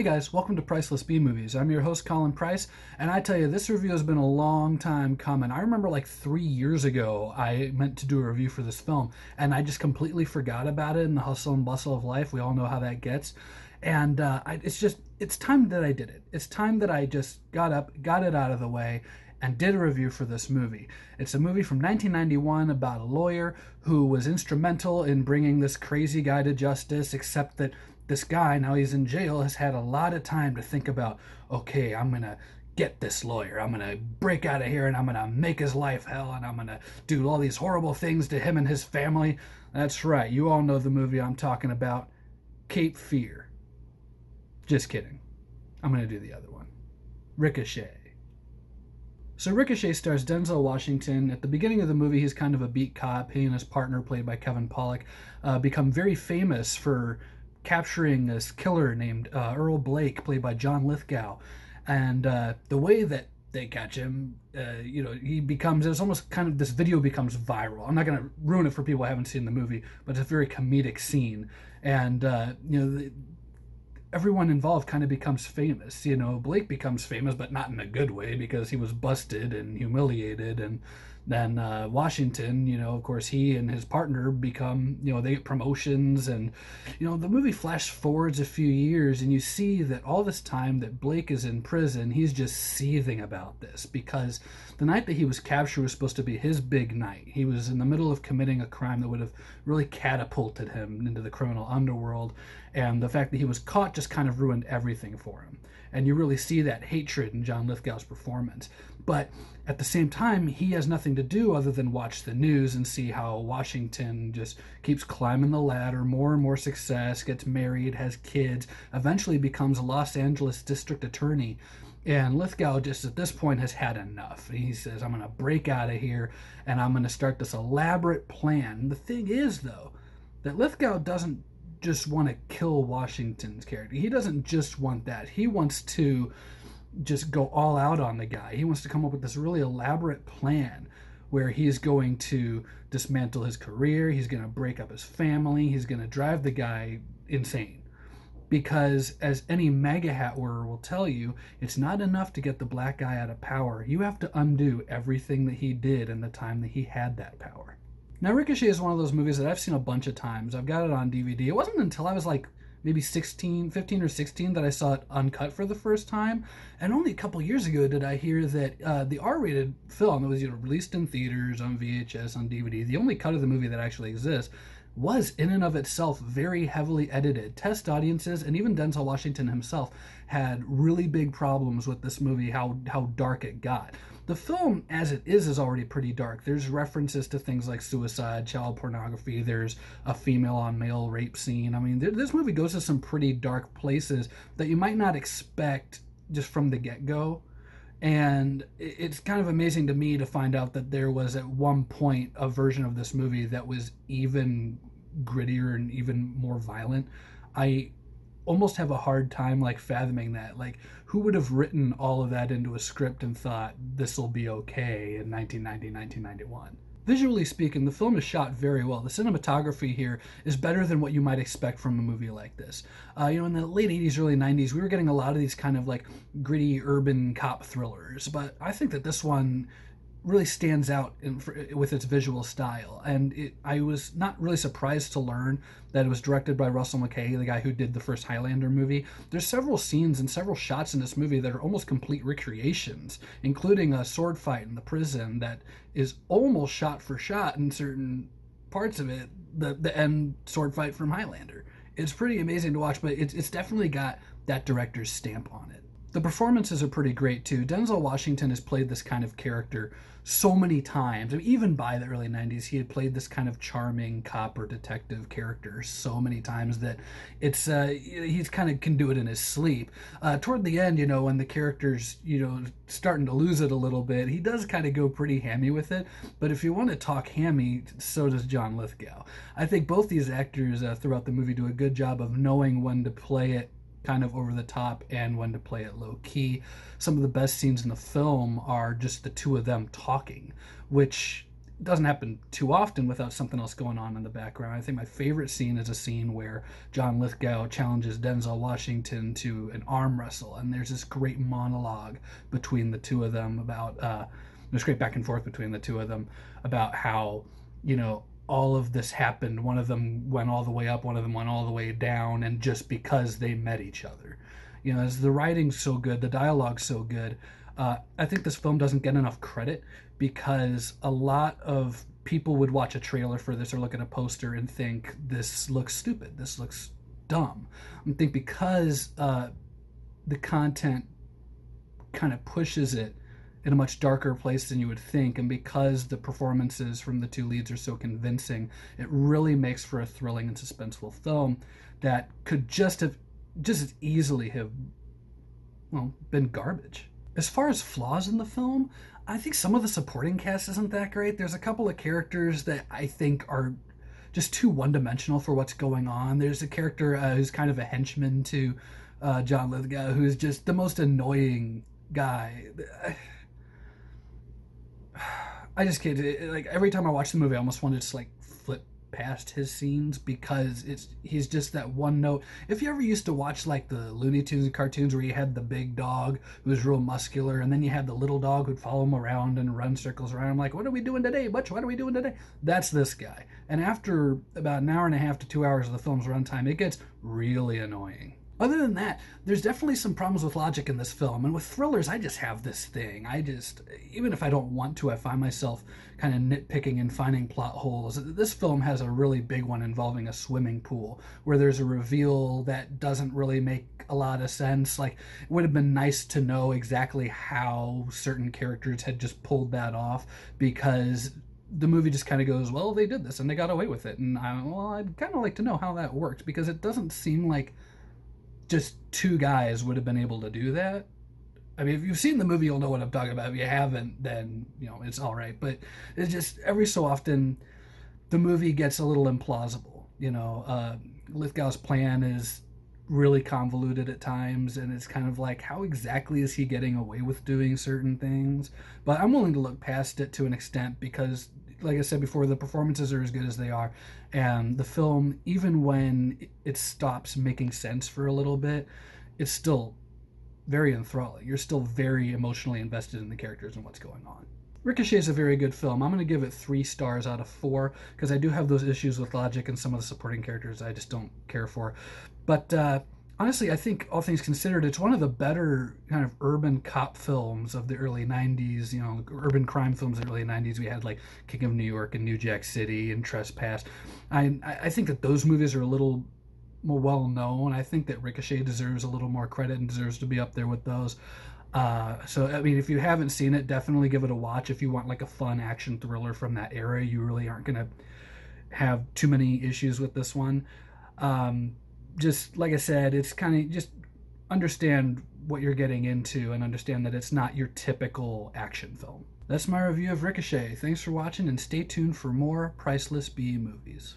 guys, welcome to Priceless B Movies. I'm your host Colin Price, and I tell you, this review has been a long time coming. I remember like 3 years ago I meant to do a review for this film, and I just completely forgot about it in the hustle and bustle of life. We all know how that gets. And it's time that I did it. It's time that I just got up, got it out of the way, and did a review for this movie. It's a movie from 1991 about a lawyer who was instrumental in bringing this crazy guy to justice, except that this guy, now he's in jail, has had a lot of time to think about, okay, I'm going to get this lawyer. I'm going to break out of here and I'm going to make his life hell and I'm going to do all these horrible things to him and his family. That's right. You all know the movie I'm talking about, Cape Fear. Just kidding. I'm going to do the other one. Ricochet. So Ricochet stars Denzel Washington. At the beginning of the movie, he's kind of a beat cop. He and his partner, played by Kevin Pollak, become very famous for capturing this killer named Earl Blake, played by John Lithgow. And the way that they catch him, he becomes, it's almost kind of, this video becomes viral. I'm not going to ruin it for people who haven't seen the movie, but it's a very comedic scene. And, everyone involved kind of becomes famous. Blake becomes famous, but not in a good way, because he was busted and humiliated. And then Washington, of course, he and his partner become, they get promotions. And, the movie flash forwards a few years, and you see that all this time that Blake is in prison, he's just seething about this, because the night that he was captured was supposed to be his big night. He was in the middle of committing a crime that would have really catapulted him into the criminal underworld, and the fact that he was caught just kind of ruined everything for him. And you really see that hatred in John Lithgow's performance. But at the same time, he has nothing to do other than watch the news and see how Washington just keeps climbing the ladder, more and more success, gets married, has kids, eventually becomes a Los Angeles district attorney. And Lithgow just at this point has had enough. He says, I'm going to break out of here and I'm going to start this elaborate plan. The thing is, though, that Lithgow doesn't just want to kill Washington's character. He doesn't just want that. He wants to just go all out on the guy. He wants to come up with this really elaborate plan where he's going to dismantle his career, he's going to break up his family, he's going to drive the guy insane. Because, as any MAGA hat wearer will tell you, it's not enough to get the black guy out of power. You have to undo everything that he did in the time that he had that power. Now, Ricochet is one of those movies that I've seen a bunch of times. I've got it on DVD. It wasn't until I was like maybe 15 or 16 that I saw it uncut for the first time. And only a couple years ago did I hear that the R-rated film that was released in theaters, on VHS, on DVD, the only cut of the movie that actually exists, was in and of itself very heavily edited. Test audiences and even Denzel Washington himself had really big problems with this movie, how dark it got. The film, as it is already pretty dark. There's references to things like suicide, child pornography, there's a female on male rape scene. I mean, this movie goes to some pretty dark places that you might not expect just from the get-go. And it's kind of amazing to me to find out that there was at one point a version of this movie that was even grittier and even more violent. I almost have a hard time fathoming that. Who would have written all of that into a script and thought this will be okay in 1990, 1991? Visually speaking, the film is shot very well. The cinematography here is better than what you might expect from a movie like this. In the late 80s, early 90s, we were getting a lot of these kind of gritty urban cop thrillers, but I think that this one really stands out with its visual style. And I was not really surprised to learn that it was directed by Russell Mulcahy, the guy who did the first Highlander movie. There's several scenes and several shots in this movie that are almost complete recreations, including a sword fight in the prison that is almost shot for shot in certain parts of it, the end sword fight from Highlander. It's pretty amazing to watch, but it's definitely got that director's stamp on it. The performances are pretty great too. Denzel Washington has played this kind of character so many times. Even by the early 90s, he had played this kind of charming cop or detective character so many times that it's he's kind of can do it in his sleep. Toward the end, when the character's starting to lose it a little bit, he does kind of go pretty hammy with it. But if you want to talk hammy, so does John Lithgow. I think both these actors throughout the movie do a good job of knowing when to play it kind of over the top and when to play it low key. Some of the best scenes in the film are just the two of them talking, which doesn't happen too often without something else going on in the background. I think my favorite scene is a scene where John Lithgow challenges Denzel Washington to an arm wrestle, and there's this great monologue between the two of them about there's great back and forth between the two of them about how, you know, all of this happened. One of them went all the way up, one of them went all the way down, and just because they met each other. You know, as the writing's so good, the dialogue's so good. I think this film doesn't get enough credit because a lot of people would watch a trailer for this or look at a poster and think this looks stupid, this looks dumb. I think because the content kind of pushes it in a much darker place than you would think, and because the performances from the two leads are so convincing, it really makes for a thrilling and suspenseful film that could just as easily have, well, been garbage. As far as flaws in the film, I think some of the supporting cast isn't that great. There's a couple of characters that I think are just too one-dimensional for what's going on. There's a character who's kind of a henchman to John Lithgow, who's just the most annoying guy. I just can't. Like every time I watch the movie, I almost want to just like flip past his scenes because he's just that one note. If you ever used to watch like the Looney Tunes cartoons where you had the big dog who was real muscular, and then you had the little dog who'd follow him around and run circles around him like, "What are we doing today, Butch? What are we doing today?" That's this guy. And after about an hour and a half to 2 hours of the film's runtime, it gets really annoying. Other than that, there's definitely some problems with logic in this film. And with thrillers, I just have this thing. Even if I don't want to, I find myself kind of nitpicking and finding plot holes. This film has a really big one involving a swimming pool where there's a reveal that doesn't really make a lot of sense. Like, it would have been nice to know exactly how certain characters had just pulled that off, because the movie just kind of goes, well, they did this and they got away with it. And I'd kind of like to know how that worked, because it doesn't seem like just two guys would have been able to do that. I mean, if you've seen the movie, you'll know what I'm talking about. If you haven't, then, you know, it's all right. But it's just every so often the movie gets a little implausible. You know, Lithgow's plan is really convoluted at times, and it's kind of like, how exactly is he getting away with doing certain things? But I'm willing to look past it to an extent because, like I said before, the performances are as good as they are, and the film, even when it stops making sense for a little bit, it's still very enthralling. You're still very emotionally invested in the characters and what's going on. Ricochet is a very good film. I'm going to give it 3 stars out of 4 because I do have those issues with logic and some of the supporting characters I just don't care for. But honestly, I think all things considered, it's one of the better kind of urban cop films of the early 90s, you know, urban crime films of the early 90s. We had like King of New York and New Jack City and Trespass. I think that those movies are a little more well known. I think that Ricochet deserves a little more credit and deserves to be up there with those. So, I mean, if you haven't seen it, definitely give it a watch. If you want like a fun action thriller from that era, you really aren't going to have too many issues with this one. Just like I said, it's kind of just understand what you're getting into and understand that it's not your typical action film. That's my review of Ricochet. Thanks for watching, and stay tuned for more Priceless B movies.